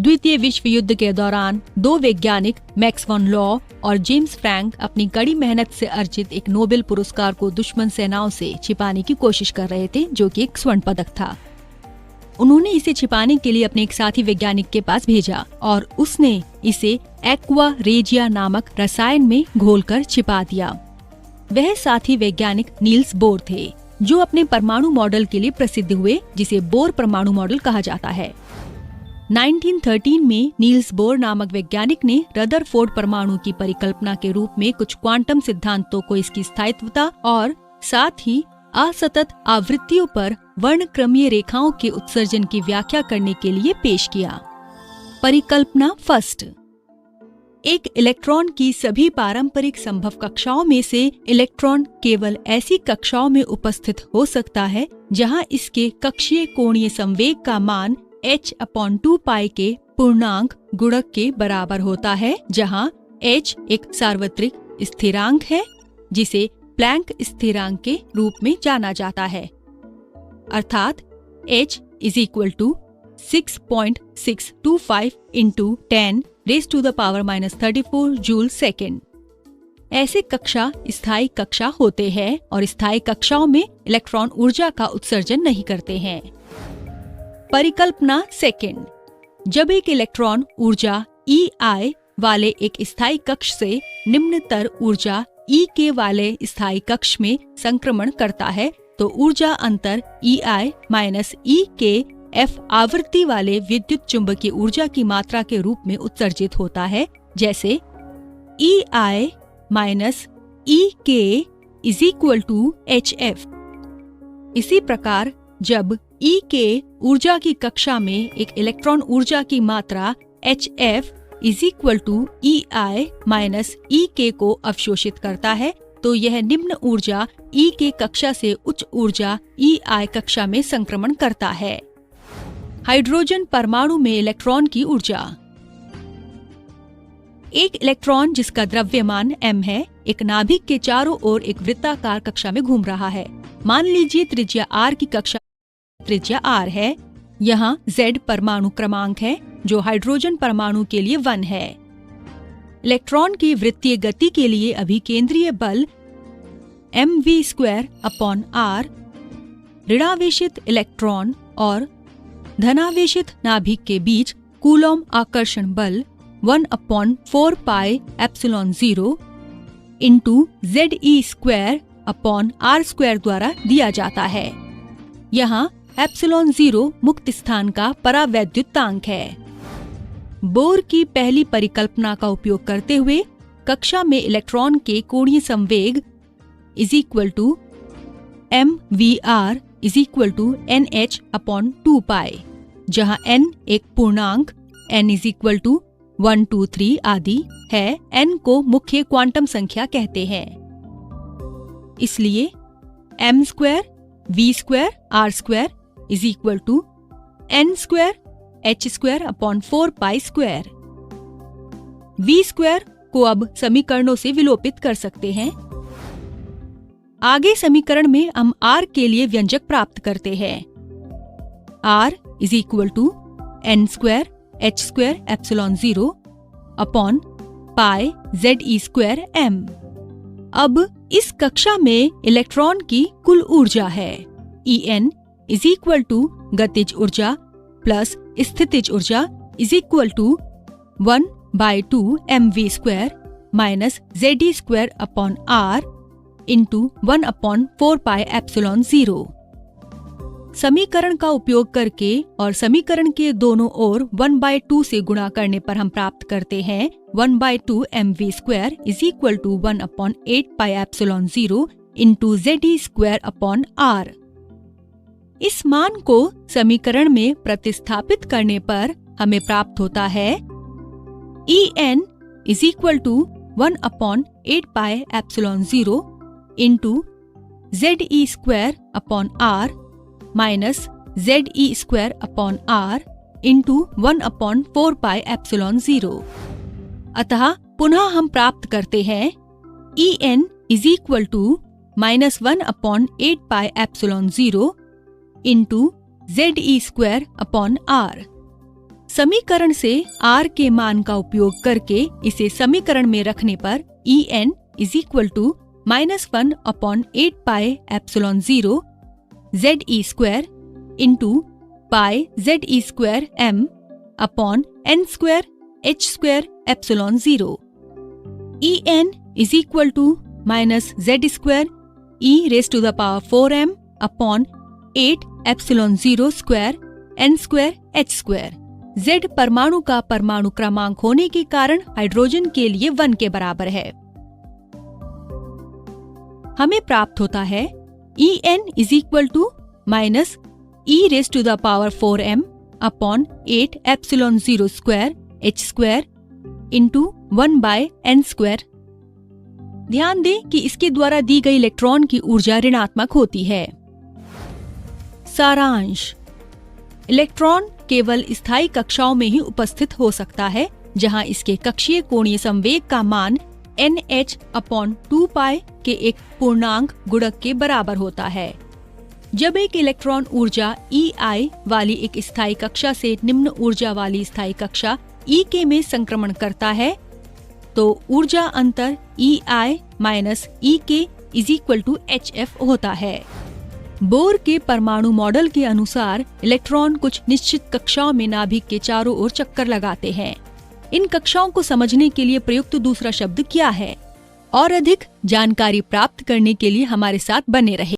द्वितीय विश्व युद्ध के दौरान दो वैज्ञानिक मैक्स वॉन लॉ और जेम्स फ्रैंक अपनी कड़ी मेहनत से अर्जित एक नोबेल पुरस्कार को दुश्मन सेनाओं से छिपाने की कोशिश कर रहे थे, जो कि एक स्वर्ण पदक था। उन्होंने इसे छिपाने के लिए अपने एक साथी वैज्ञानिक के पास भेजा और उसने इसे एक्वा रेजिया नामक रसायन में घोलकर छिपा दिया। वह साथी वैज्ञानिक नील्स बोर थे, जो अपने परमाणु मॉडल के लिए प्रसिद्ध हुए, जिसे बोर परमाणु मॉडल कहा जाता है। 1913 में नील्स बोर नामक वैज्ञानिक ने रदरफोर्ड परमाणु की परिकल्पना के रूप में कुछ क्वांटम सिद्धांतों को इसकी स्थायित्वता और साथ ही असतत आवृत्तियों पर वर्णक्रमीय रेखाओं के उत्सर्जन की व्याख्या करने के लिए पेश किया। परिकल्पना फर्स्ट। एक इलेक्ट्रॉन की सभी पारंपरिक संभव कक्षाओं में से इलेक्ट्रॉन केवल ऐसी कक्षाओं में उपस्थित हो सकता है जहां इसके कक्षीय कोणीय संवेग का मान h/2 पाई के पूर्णांक गुणक के बराबर होता है, जहां h एक सार्वत्रिक स्थिरांक है जिसे प्लैंक स्थिरांक के रूप में जाना जाता है, अर्थात h = 6.625 × 10⁻⁻34 जूल सेकेंड। ऐसे कक्षा स्थायी कक्षा होते हैं और स्थायी कक्षाओं में इलेक्ट्रॉन ऊर्जा का उत्सर्जन नहीं करते हैं। परिकल्पना सेकेंड। जब एक इलेक्ट्रॉन ऊर्जा EI वाले एक स्थायी कक्ष से निम्नतर ऊर्जा EK वाले स्थायी कक्ष में संक्रमण करता है, तो ऊर्जा अंतर EI - EK F आवृत्ति वाले विद्युत चुंबकीय ऊर्जा की मात्रा के रूप में उत्सर्जित होता है, जैसे EI - EK = HF। इसी प्रकार जब EK ऊर्जा की कक्षा में एक इलेक्ट्रॉन ऊर्जा की मात्रा HF = EI - EK को अवशोषित करता है, तो यह निम्न ऊर्जा EK कक्षा से उच्च ऊर्जा EI कक्षा में संक्रमण करता है। हाइड्रोजन परमाणु में इलेक्ट्रॉन की ऊर्जा। एक इलेक्ट्रॉन जिसका द्रव्यमान m है, एक नाभिक के चारों ओर एक वृत्ताकार कक्षा में घूम रहा है। मान लीजिए त्रिज्या r की कक्षा त्रिज्या r है। यहाँ Z परमाणु क्रमांक है, जो हाइड्रोजन परमाणु के लिए 1 है। इलेक्ट्रॉन की वृत्तीय गति के लिए अभिकेंद्रीय बल mv²/r ऋणावेशित इलेक्ट्रॉन और धनावेशित नाभिक के बीच कूलॉम आकर्षण बल 1/4 पाई एप्सिलॉन 0 × Ze²/r² द्वारा दिया जाता है। यहाँ एप्सिलॉन 0 मुक्त स्थान का परावैद्युतांक है। बोर की पहली परिकल्पना का उपयोग करते हुए कक्षा में इलेक्ट्रॉन के कोणीय संवेग = mvr = nh/2 पाई, जहाँ n एक पूर्णांक n = 1 2 3 आदि है। n को मुख्य क्वांटम संख्या कहते हैं। इसलिए m² v² r² = n² h²/4 pi square. v² को अब समीकरणों से विलोपित कर सकते हैं। आगे समीकरण में हम r के लिए व्यंजक प्राप्त करते हैं। r = n² h²ε0 पाई Ze²m। अब इस कक्षा में इलेक्ट्रॉन की कुल ऊर्जा है En = गतिज ऊर्जा प्लस स्थितिज ऊर्जा = 1/2 mv² - Ze²r × 1/4 पाई एप्सिलॉन 0। समीकरण का उपयोग करके और समीकरण के दोनों ओर 1/2 से गुणा करने पर हम प्राप्त करते हैं 1/2 mv² = 1/8 पाई एप्सिलॉन 0 × Ze²r। इस मान को समीकरण में प्रतिस्थापित करने पर हमें प्राप्त होता है En = 1/8 pi epsilon 0 × Ze²r - Ze²r × 1/4 पाई एप्सिलॉन 0। अतः पुनः हम प्राप्त करते हैं En = -1/8 पाई एप्सिलॉन 0 × Ze²r। समीकरण से r के मान का उपयोग करके इसे समीकरण में रखने पर En is equal to -1/8 pi epsilon 0 ZE square into pi ZE square m upon n square h square epsilon 0। En is equal to -z square e raise to the power 4m upon 8 epsilon 0 square n square h square. Z परमाणु का परमाणु क्रमांक होने के कारण hydrogen के लिए 1 के बराबर है। हमें प्राप्त होता है En is equal to minus e raise to the power 4m upon 8 epsilon 0 square h square into 1/n square. ध्यान दें कि इसके द्वारा दी गई इलेक्ट्रॉन की ऊर्जा ऋणात्मक होती है। सारांश: इलेक्ट्रॉन केवल स्थायी कक्षाओं में ही उपस्थित हो सकता है जहां इसके कक्षीय कोणीय संवेग का मान NH/2π के एक पूर्णांक गुणक के बराबर होता है। जब एक इलेक्ट्रॉन ऊर्जा EI वाली एक स्थायी कक्षा से निम्न ऊर्जा वाली स्थायी कक्षा EK में संक्रमण करता है तो ऊर्जा अंतर EI minus EK is equal to HF होता है। बोर के परमाणु मॉडल के अनुसार इलेक्ट्रॉन कुछ निश्चित कक्षाओं में नाभिक के चारों ओर चक्कर लगाते हैं। इन कक्षाओं को समझने के लिए प्रयुक्त दूसरा शब्द क्या है? और अधिक जानकारी प्राप्त करने के लिए हमारे साथ बने रहें।